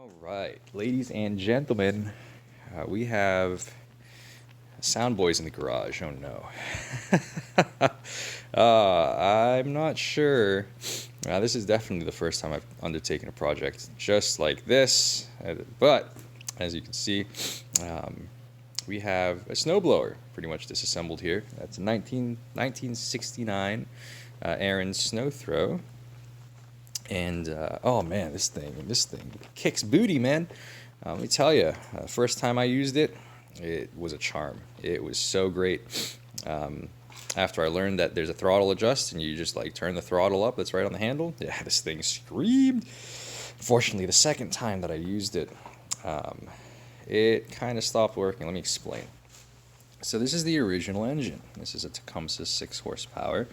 All right, ladies and gentlemen, we have sound boys in the garage. Oh no. I'm not sure. This is definitely the first time I've undertaken a project just like this. But as you can see, we have a snowblower pretty much disassembled here. That's a 1969 Ariens Snow-Thro. And oh man, this thing kicks booty, man. Let me tell you, first time I used it, it was a charm. It was so great. After I learned that there's a throttle adjust and you just like turn the throttle up, that's right on the handle. Yeah, this thing screamed. Fortunately, the second time that I used it, it kind of stopped working. Let me explain. So this is the original engine. This is a Tecumseh 6 horsepower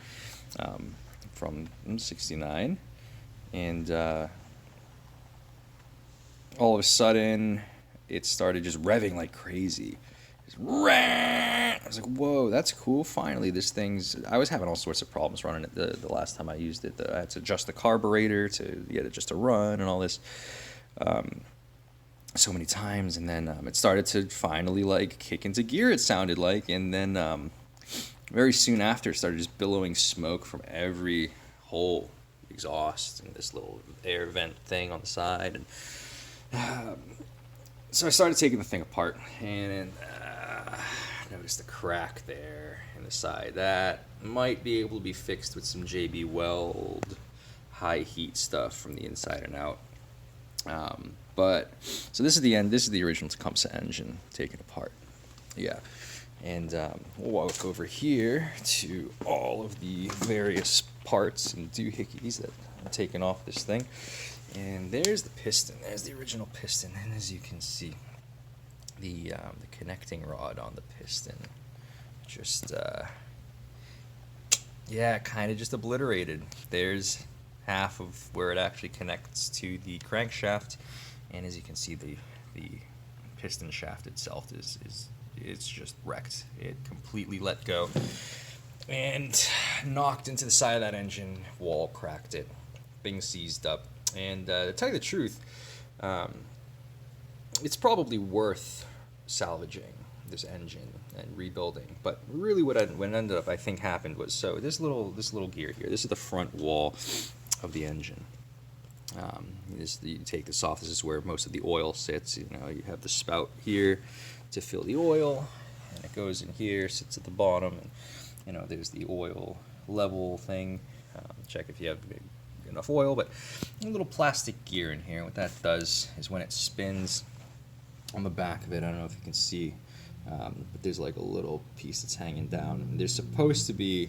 from '69. And all of a sudden, it started just revving like crazy. I was like, whoa, that's cool. Finally, this thing's... I was having all sorts of problems running it the last time I used it. I had to adjust the carburetor to get it just to run and all this so many times. And then it started to finally like kick into gear, it sounded like. And then very soon after, it started just billowing smoke from every hole. Exhaust and this little air vent thing on the side, and so I started taking the thing apart and noticed the crack there in the side that might be able to be fixed with some JB Weld high heat stuff from the inside and out. But so this is the end. This is the original Tecumseh engine taken apart. Yeah. And we'll walk over here to all of the various parts and doohickeys that I'm taking off this thing. And there's the piston. There's the original piston. And as you can see, the connecting rod on the piston just, yeah, kind of just obliterated. There's half of where it actually connects to the crankshaft. And as you can see, the piston shaft itself it's just wrecked. It completely let go and knocked into the side of that engine, wall cracked it, thing seized up. And to tell you the truth, it's probably worth salvaging this engine and rebuilding. But really what ended up, I think, happened was, so this little gear here, this is the front wall of the engine. You take this off, this is where most of the oil sits. You know, you have the spout here to fill the oil, and it goes in here, sits at the bottom, and you know there's the oil level thing. Check if you have enough oil, but a little plastic gear in here. What that does is when it spins on the back of it, I don't know if you can see, but there's like a little piece that's hanging down, and there's supposed to be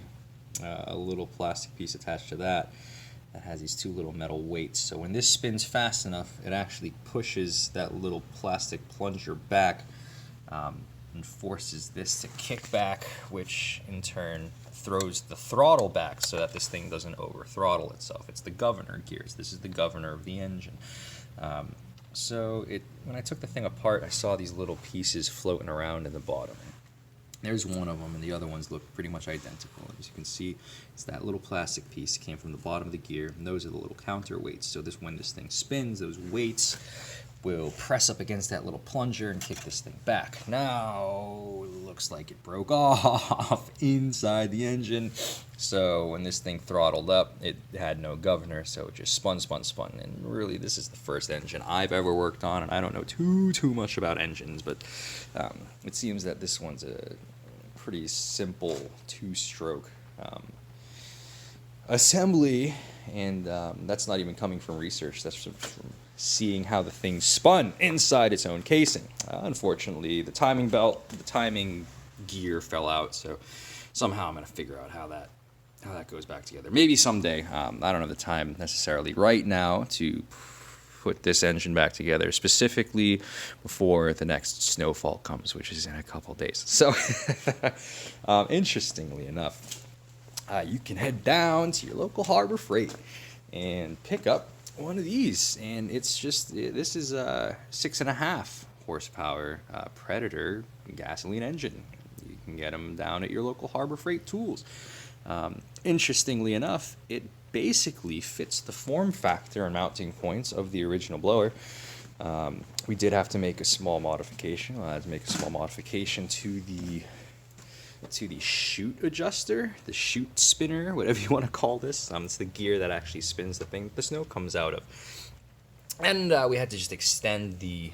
a little plastic piece attached to that has these two little metal weights. So when this spins fast enough, it actually pushes that little plastic plunger back and forces this to kick back, which in turn throws the throttle back so that this thing doesn't over throttle itself. It's the governor gears. This is the governor of the engine. So when I took the thing apart, I saw these little pieces floating around in the bottom. There's one of them, and the other ones look pretty much identical. As you can see, it's that little plastic piece came from the bottom of the gear, and those are the little counterweights. So when this thing spins, those weights will press up against that little plunger and kick this thing back. Now, it looks like it broke off inside the engine. So when this thing throttled up, it had no governor, so it just spun. And really, this is the first engine I've ever worked on, and I don't know too much about engines, but it seems that this one's a pretty simple two-stroke assembly, and that's not even coming from research. That's from seeing how the thing spun inside its own casing. Unfortunately, the timing gear fell out, so somehow I'm going to figure out how that goes back together. Maybe someday. I don't have the time necessarily right now to put this engine back together, specifically before the next snowfall comes, which is in a couple days. So, interestingly enough, you can head down to your local Harbor Freight and pick up one of these, and this is a 6.5 horsepower Predator gasoline engine. You can get them down at your local Harbor Freight Tools. Interestingly enough, it basically fits the form factor and mounting points of the original blower, We did have to make a small modification. I had to make a small modification to the chute adjuster, the chute spinner, whatever you want to call this. It's the gear that actually spins the thing the snow comes out of. And we had to just extend the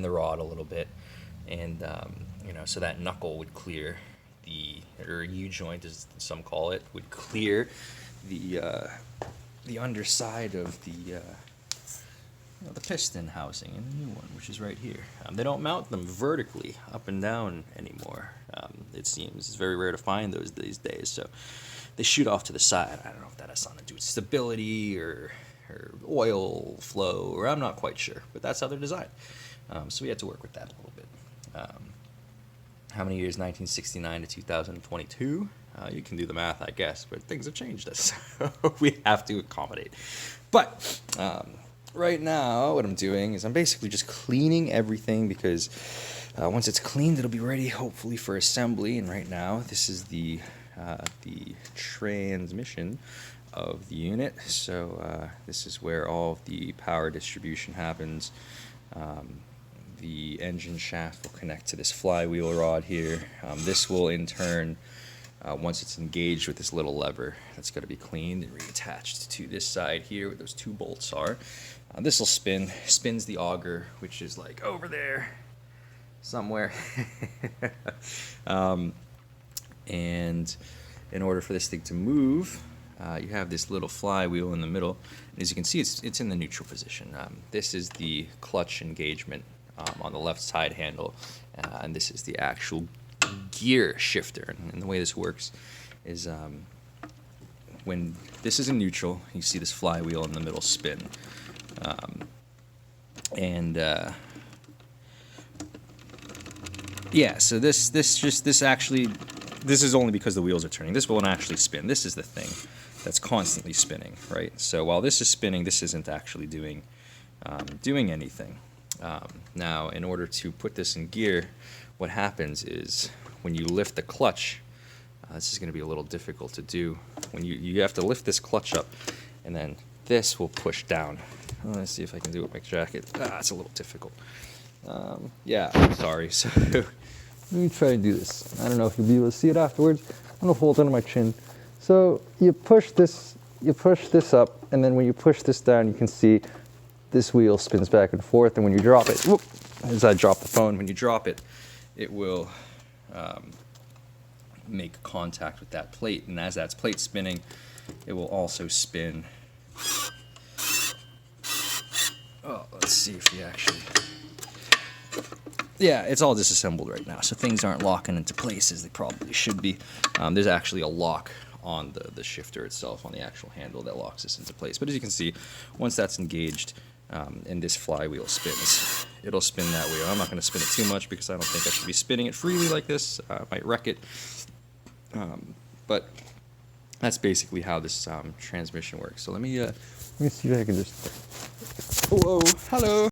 rod a little bit, and so that knuckle would clear or U-joint, as some call it, would clear the underside of the piston housing in the new one, which is right here. They don't mount them vertically up and down anymore. It seems it's very rare to find those these days, so they shoot off to the side. I don't know if that has something to do with stability or oil flow, or I'm not quite sure, but that's how they're designed. So we had to work with that a little bit. How many years? 1969 to 2022. You can do the math, I guess, but things have changed us, so we have to accommodate. But right now, what I'm doing is I'm basically just cleaning everything, because once it's cleaned, it'll be ready, hopefully, for assembly. And right now, this is the transmission of the unit. So this is where all of the power distribution happens. The engine shaft will connect to this flywheel rod here. This will, in turn, once it's engaged with this little lever, that's got to be cleaned and reattached to this side here where those two bolts are. This will spins the auger, which is like over there somewhere. And in order for this thing to move, you have this little flywheel in the middle. And as you can see, it's in the neutral position. This is the clutch engagement on the left side handle, and this is the actual gear shifter. And the way this works is when this is in neutral, you see this flywheel in the middle spin. Yeah, so this is only because the wheels are turning. This won't actually spin. This is the thing that's constantly spinning, right? So while this is spinning, this isn't actually doing anything. Now, in order to put this in gear, what happens is when you lift the clutch, this is going to be a little difficult to do. When you have to lift this clutch up, and then this will push down. Let's see if I can do it with my jacket. It's a little difficult. Yeah, I'm sorry. So let me try to do this. I don't know if you'll be able to see it afterwards. I'm going to hold it under my chin. So you push this up, and then when you push this down, you can see this wheel spins back and forth. And when you drop it, whoop, as I drop the phone, when you drop it, it will make contact with that plate. And as that plate spinning, it will also spin. Oh, let's see if we actually... Yeah, it's all disassembled right now, so things aren't locking into place as they probably should be. There's actually a lock on the shifter itself, on the actual handle, that locks this into place. But as you can see, once that's engaged and this flywheel spins, it'll spin that wheel. I'm not going to spin it too much because I don't think I should be spinning it freely like this. I might wreck it. But that's basically how this transmission works. So let me see if I can just... Whoa, hello!